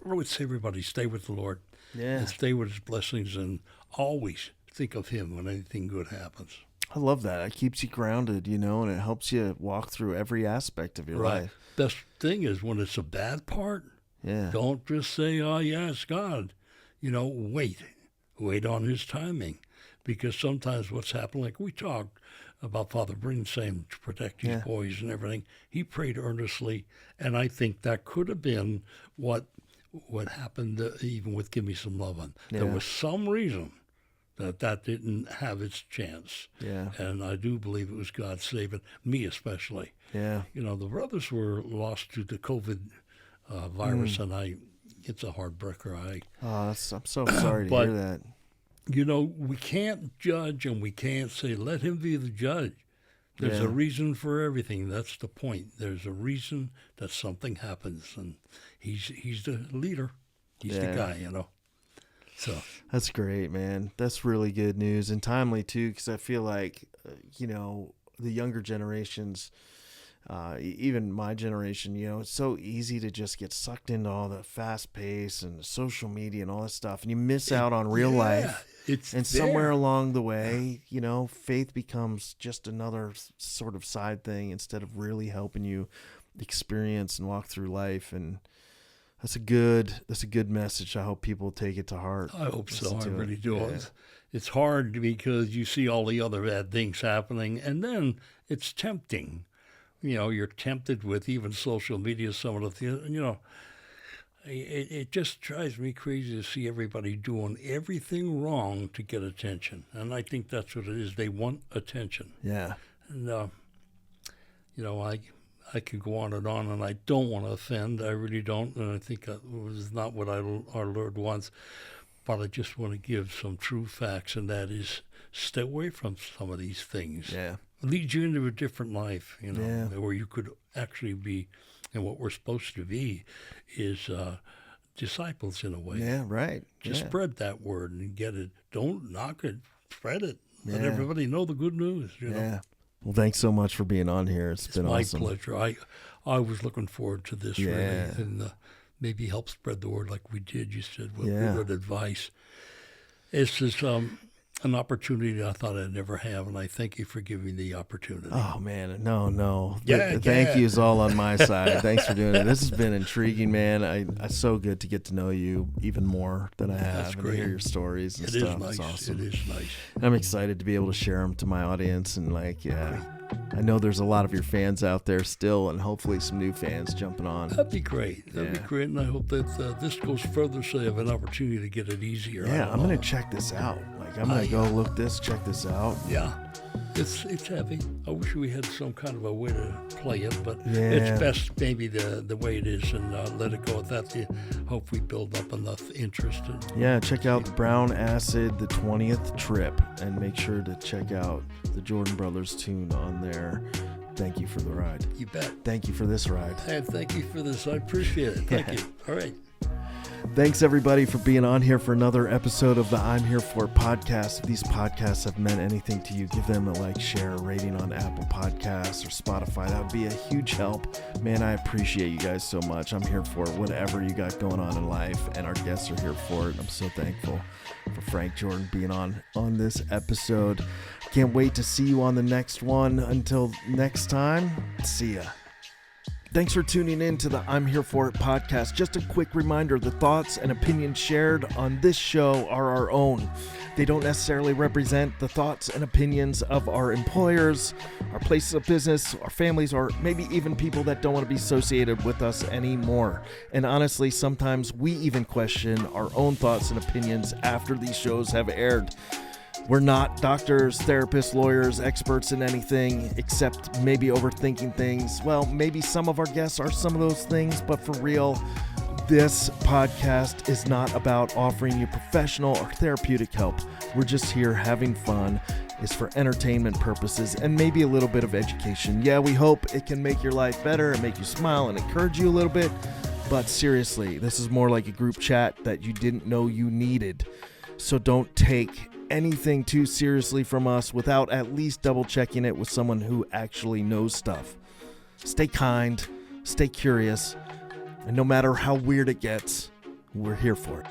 I would say, everybody, stay with the Lord. And stay with His blessings, and always think of Him when anything good happens. I love that. It keeps you grounded, and it helps you walk through every aspect of your life. Best thing is when it's a bad part, don't just say, oh, yeah, it's God. Wait on His timing. Because sometimes what's happened, like we talked about Father Breen saying to protect his boys and everything, he prayed earnestly, and I think that could have been what happened even with Give Me Some Lovin'. There was some reason that didn't have its chance. And I do believe it was God saving me especially. The brothers were lost to the COVID virus, and it's a heartbreaker. I'm so sorry to hear that. We can't judge, and we can't say, let Him be the judge. There's a reason for everything. That's the point. There's a reason that something happens, and He's the leader. He's the guy, So that's great, man. That's really good news, and timely too, because I feel like, the younger generations, even my generation, it's so easy to just get sucked into all the fast pace and social media and all that stuff, and you miss out on real life. Somewhere along the way, faith becomes just another sort of side thing instead of really helping you experience and walk through life. And that's a good message. I hope people take it to heart. I hope so. I really do. It's hard because you see all the other bad things happening, and then it's tempting. You're tempted with even social media, some of the things, it just drives me crazy to see everybody doing everything wrong to get attention. And I think that's what it is. They want attention. Yeah. And, I could go on, and I don't want to offend. I really don't. And I think that was not what our Lord wants. But I just want to give some true facts, and that is, stay away from some of these things. Yeah. Lead you into a different life, where you could actually be, and what we're supposed to be is disciples in a way. Yeah, right. Just spread that word and get it. Don't knock it. Spread it. Let everybody know the good news. Yeah. Well, thanks so much for being on here. It's been awesome. My pleasure. I was looking forward to this, really, and maybe help spread the word like we did. You said with good advice. It's just an opportunity I thought I'd never have, and I thank you for giving me the opportunity. Oh, man. No. Thank you is all on my side. Thanks for doing it. This has been intriguing, man. It's so good to get to know you even more than I have. That's great. And hear your stories and it stuff. Is nice. It's awesome. It is nice. I'm excited to be able to share them to my audience and I know there's a lot of your fans out there still, and hopefully some new fans jumping on. That'd be great. That'd be great, and I hope that this goes further so you have an opportunity to get it easier. Yeah, I'm going to check this out. Like, I'm going to go check this out. Yeah. It's heavy. I wish we had some kind of a way to play it, but it's best maybe the way it is and let it go at that. To hope we build up enough interest. Check out the Brown Acid, the 20th Trip, and make sure to check out the Jordan Brothers tune on there. Thank you for the ride. You bet. Thank you for this ride. And thank you for this. I appreciate it. Thank you. All right. Thanks, everybody, for being on here for another episode of the I'm Here For podcast. If these podcasts have meant anything to you, give them a like, share, a rating on Apple Podcasts or Spotify. That would be a huge help. Man, I appreciate you guys so much. I'm here for whatever you got going on in life, and our guests are here for it. I'm so thankful for Frank Jordan being on this episode. Can't wait to see you on the next one. Until next time, see ya. Thanks for tuning in to the I'm Here For It podcast. Just a quick reminder, the thoughts and opinions shared on this show are our own. They don't necessarily represent the thoughts and opinions of our employers, our places of business, our families, or maybe even people that don't want to be associated with us anymore. And honestly, sometimes we even question our own thoughts and opinions after these shows have aired. We're not doctors, therapists, lawyers, experts in anything except maybe overthinking things. Well, maybe some of our guests are some of those things, but for real, this podcast is not about offering you professional or therapeutic help. We're just here having fun. It's for entertainment purposes and maybe a little bit of education. Yeah, we hope it can make your life better and make you smile and encourage you a little bit. But seriously, this is more like a group chat that you didn't know you needed. So don't take anything too seriously from us without at least double checking it with someone who actually knows stuff. Stay kind, stay curious, and no matter how weird it gets, we're here for it.